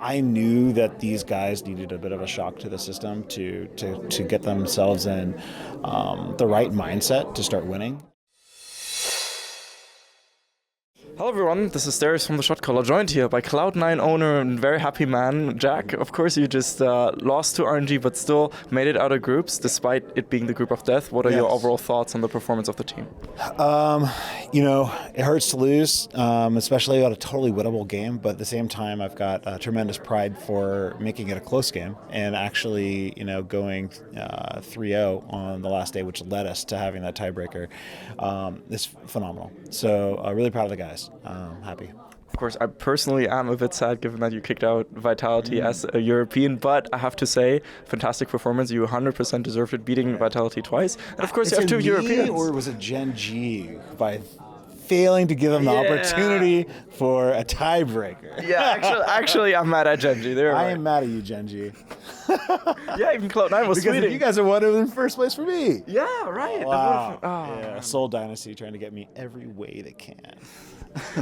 I knew that these guys needed a bit of a shock to the system to get themselves in the right mindset to start winning. Hello everyone, this is Darius from the Shotcaller, joined here by Cloud9 owner and very happy man, Jack. Of course you just lost to RNG but still made it out of groups despite it being the group of death. What are your overall thoughts on the performance of the team? It hurts to lose, especially about a totally winnable game, but at the same time I've got tremendous pride for making it a close game and actually, going 3-0 on the last day, which led us to having that tiebreaker. Is phenomenal. So really proud of the guys. Happy. Of course, I personally am a bit sad given that you kicked out Vitality as a European, but I have to say, fantastic performance. You 100% deserved it, beating Vitality twice. And of course, you have two Europeans. Or was it Gen.G by failing to give them the opportunity for a tiebreaker? Yeah, actually, I'm mad at Gen.G. I am mad at you, Gen.G. Yeah, even Cloud9 was because tweeting. You guys are one in first place for me. Yeah, right. Wow. Yeah, Soul Dynasty trying to get me every way they can.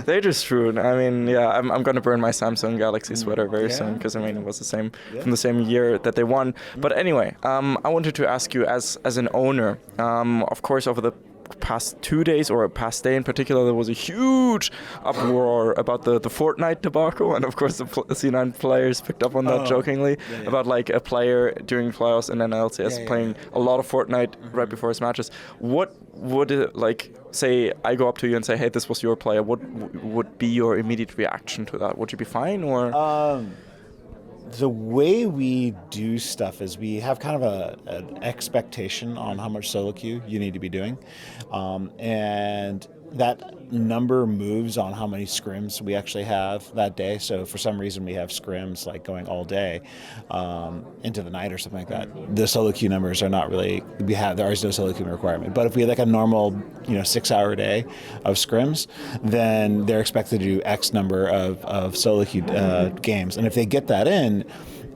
They just threw it. I mean, yeah, I'm going to burn my Samsung Galaxy sweater very soon because, I mean, it was the same from the same year that they won. But anyway, I wanted to ask you as an owner, of course, over the past 2 days, or past day in particular, there was a huge uproar about the Fortnite debacle, and of course the C9 players picked up on that jokingly about like a player during playoffs in NA LCS playing a lot of Fortnite right before his matches. What would it, like, say I go up to you and say, hey, this was your player, what would be your immediate reaction to that? Would you be fine, or? The way we do stuff is we have kind of an expectation on how much solo queue you need to be doing, and that number moves on how many scrims we actually have that day. So for some reason we have scrims like going all day into the night or something like that. The solo queue numbers are not really, there is no solo queue requirement. But if we had like a normal 6-hour day of scrims, then they're expected to do X number of solo queue games. And if they get that in,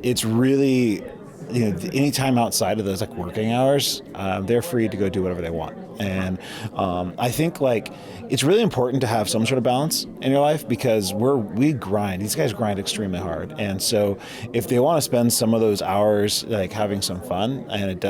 it's really, any time outside of those like working hours, they're free to go do whatever they want. And I think like it's really important to have some sort of balance in your life because we grind. These guys grind extremely hard, and so if they want to spend some of those hours like having some fun, and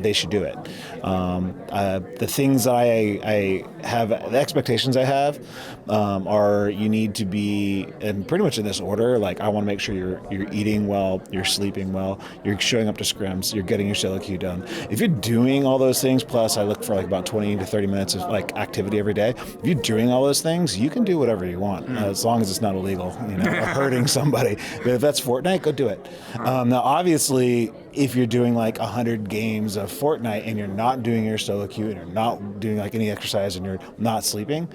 they should do it. The things that I have, the expectations I have, are you need to be, and pretty much in this order. Like I want to make sure you're eating well, you're sleeping well, you're showing up to scrims, you're getting your solo queue done. If you're doing all those things, plus I look for like about 20 to 30 minutes of like activity every day. If you're doing all those things, you can do whatever you want, as long as it's not illegal, or hurting somebody. But if that's Fortnite, go do it. Now, obviously, if you're doing like 100 games of Fortnite and you're not doing your solo queue and you're not doing like any exercise and you're not sleeping,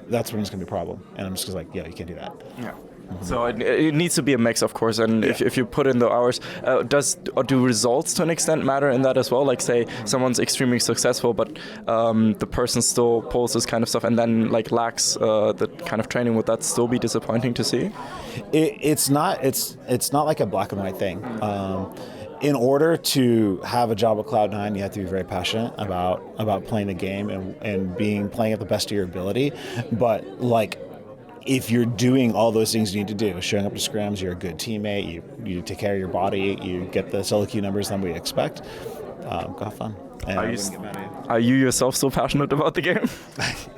that's when it's gonna be a problem. And I'm just like, you can't do that. Yeah. So it needs to be a mix, of course, and if you put in the hours, do results to an extent matter in that as well? Like, say someone's extremely successful, but the person still pulls this kind of stuff and then like lacks the kind of training. Would that still be disappointing to see? It's not like a black and white thing. In order to have a job at Cloud9, you have to be very passionate about playing the game and playing at the best of your ability. But like, if you're doing all those things you need to do, showing up to scrims, you're a good teammate, you take care of your body, you get the solo queue numbers that we expect, go have fun. And are you yourself so passionate about the game?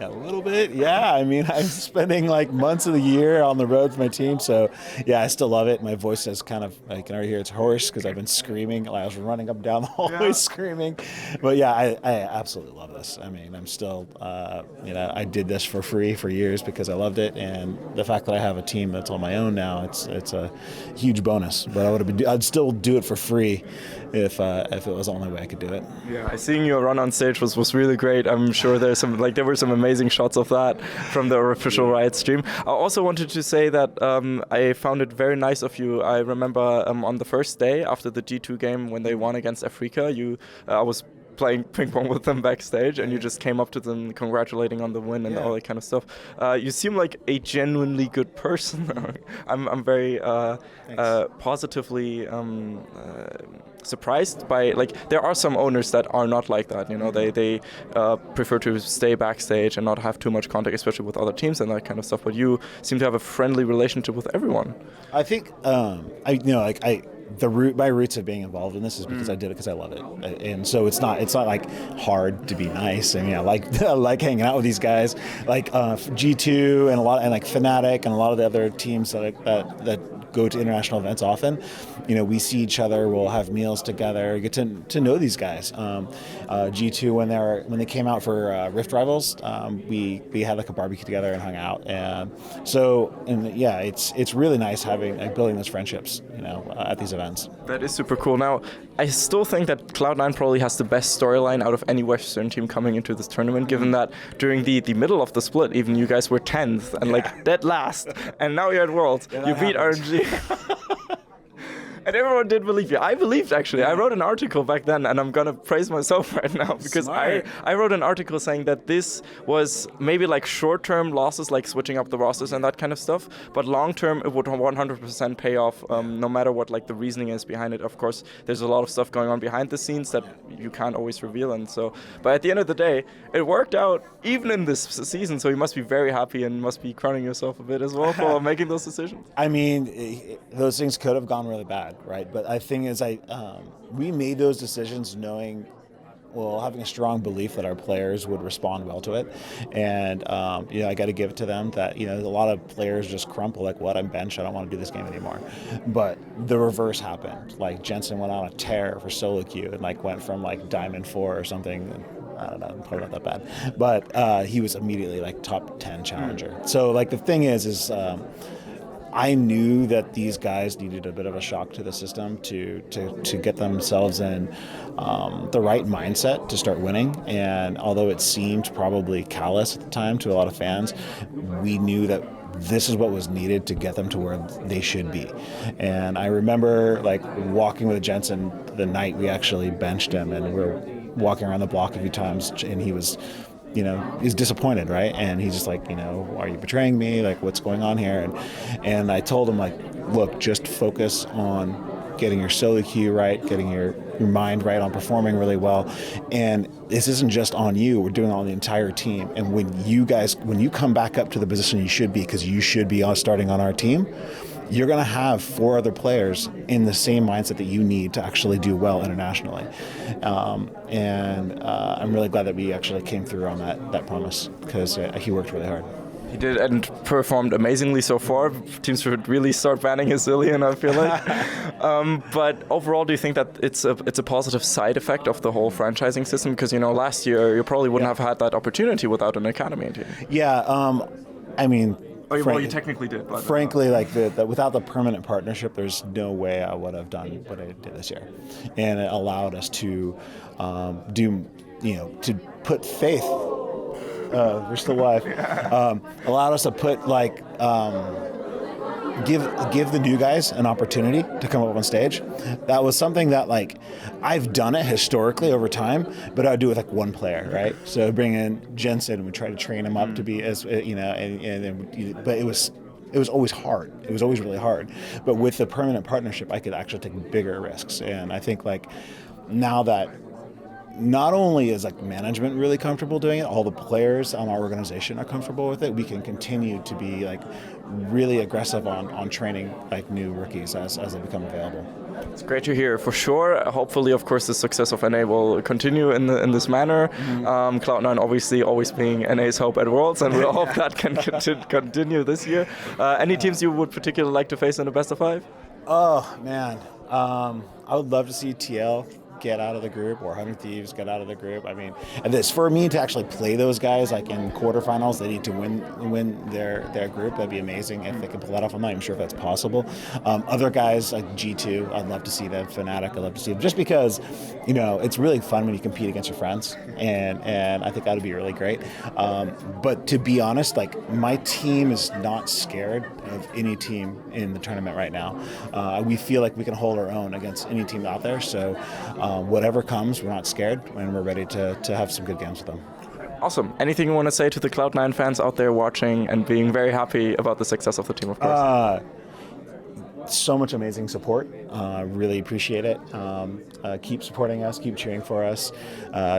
A little bit, yeah. I mean, I'm spending like months of the year on the road for my team, so yeah, I still love it. My voice is kind of, I can already hear it's hoarse because I've been screaming. I was running up and down the hallway screaming. But yeah, I absolutely love this. I mean, I'm still, I did this for free for years because I loved it, and the fact that I have a team that's on my own now, it's a huge bonus. But I'd still do it for free if it was the only way I could do it. Yeah, seeing your run on stage was really great. I'm sure there were some amazing shots of that from the official Riot stream. I also wanted to say that I found it very nice of you. I remember on the first day after the G2 game when they won against Africa, I was playing ping pong with them backstage, and you just came up to them congratulating on the win and all that kind of stuff. You seem like a genuinely good person. I'm very positively surprised by, like, there are some owners that are not like that, you know. They prefer to stay backstage and not have too much contact, especially with other teams and that kind of stuff, but you seem to have a friendly relationship with everyone. I think my roots of being involved in this is because I did it because I love it, and so it's not like hard to be nice. I mean, I like hanging out with these guys, like G2 and like Fnatic and a lot of the other teams that go to international events often. You know, we see each other, we'll have meals together, get to know these guys. G2 when they came out for Rift Rivals, we had like a barbecue together and hung out, and it's really nice having building those friendships, you know, at these events. That is super cool. Now, I still think that Cloud9 probably has the best storyline out of any Western team coming into this tournament, given that during the middle of the split, even you guys were 10th and like dead last, and now you're at Worlds. You beat RNG. And everyone did believe you. I believed, actually. I wrote an article back then, and I'm going to praise myself right now, because I wrote an article saying that this was maybe like short-term losses, like switching up the rosters and that kind of stuff, but long-term it would 100% pay off, no matter what like the reasoning is behind it. Of course, there's a lot of stuff going on behind the scenes that you can't always reveal, and so, but at the end of the day, it worked out even in this season, so you must be very happy and must be crowning yourself a bit as well for making those decisions. I mean, those things could have gone really bad, right? But I think we made those decisions knowing, having a strong belief that our players would respond well to it. And, I got to give it to them that, a lot of players just crumple, like, what, I'm benched, I don't want to do this game anymore. But the reverse happened. Like, Jensen went on a tear for solo queue and, like, went from, like, Diamond 4 or something. I don't know, probably not that bad. But he was immediately, like, top 10 challenger. So, like, the thing is I knew that these guys needed a bit of a shock to the system to get themselves in the right mindset to start winning. And although it seemed probably callous at the time to a lot of fans, we knew that this is what was needed to get them to where they should be. And I remember like walking with Jensen the night we actually benched him, and we were walking around the block a few times, and he was he's disappointed, right? And he's just like, are you betraying me? Like, what's going on here? And I told him, like, look, just focus on getting your solo queue right, getting your mind right on performing really well. And this isn't just on you. We're doing it on the entire team. And when you come back up to the position you should be, because you should be starting on our team, you're going to have 4 other players in the same mindset that you need to actually do well internationally. I'm really glad that we actually came through on that promise, because he worked really hard. He did, and performed amazingly so far. Teams should really start banning his Zillion, I feel like. But overall, do you think that it's a positive side effect of the whole franchising system? Because, last year you probably wouldn't have had that opportunity without an academy team. Yeah, I mean... well, you technically did. But frankly, like without the permanent partnership, there's no way I would have done what I did this year, and it allowed us to to put faith. We're still live. Allowed us to put give the new guys an opportunity to come up on stage. That was something that, like, I've done it historically over time, but I'd do it with like one player, right? So bring in Jensen, we try to train him up to be as but it was always hard. It was always really hard. But with the permanent partnership, I could actually take bigger risks. And I think, like, now that not only is like management really comfortable doing it, all the players on our organization are comfortable with it, we can continue to be like really aggressive on training like new rookies as they become available. It's great to hear, for sure. Hopefully, of course, the success of NA will continue in this manner. Cloud9 obviously always being NA's hope at Worlds, and we'll hope that can continue this year. Any teams you would particularly like to face in the best of 5? Oh, man. I would love to see TL get out of the group, or 100 Thieves get out of the group. I mean, and this, for me to actually play those guys like in quarterfinals, they need to win their group. That'd be amazing if they can pull that off. I'm not even sure if that's possible. Other guys like G2, I'd love to see them. Fnatic, I'd love to see them, just because it's really fun when you compete against your friends, and I think that would be really great. But to be honest, like, my team is not scared of any team in the tournament right now. We feel like we can hold our own against any team out there, so whatever comes, we're not scared, and we're ready to have some good games with them. Awesome. Anything you want to say to the Cloud9 fans out there watching and being very happy about the success of the team, of course? So much amazing support. Really appreciate it. Keep supporting us. Keep cheering for us.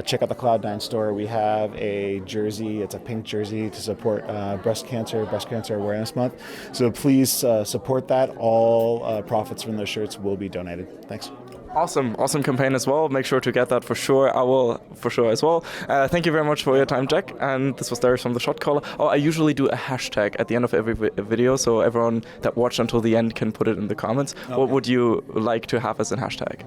Check out the Cloud9 store. We have a jersey. It's a pink jersey to support Breast Cancer Awareness Month. So please support that. All profits from those shirts will be donated. Thanks. Awesome campaign as well. Make sure to get that for sure. I will for sure as well. Thank you very much for your time, Jack. And this was Darius from the Shotcaller. Oh, I usually do a hashtag at the end of every video, so everyone that watched until the end can put it in the comments. Okay. What would you like to have as a hashtag?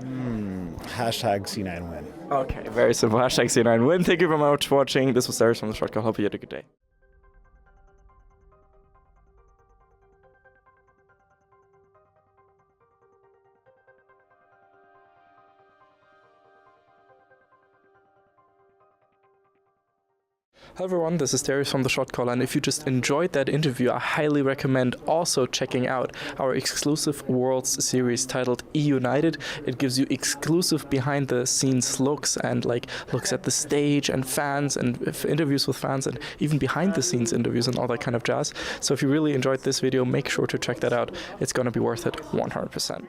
Hashtag C9win. Okay, very simple. Hashtag C9win. Thank you very much for watching. This was Darius from the Shotcaller. Hope you had a good day. Hello everyone, this is Darius from the Shotcaller, and if you just enjoyed that interview, I highly recommend also checking out our exclusive Worlds series titled E-United. It gives you exclusive behind-the-scenes looks and looks at the stage and fans and interviews with fans and even behind-the-scenes interviews and all that kind of jazz. So if you really enjoyed this video, make sure to check that out. It's gonna be worth it 100%.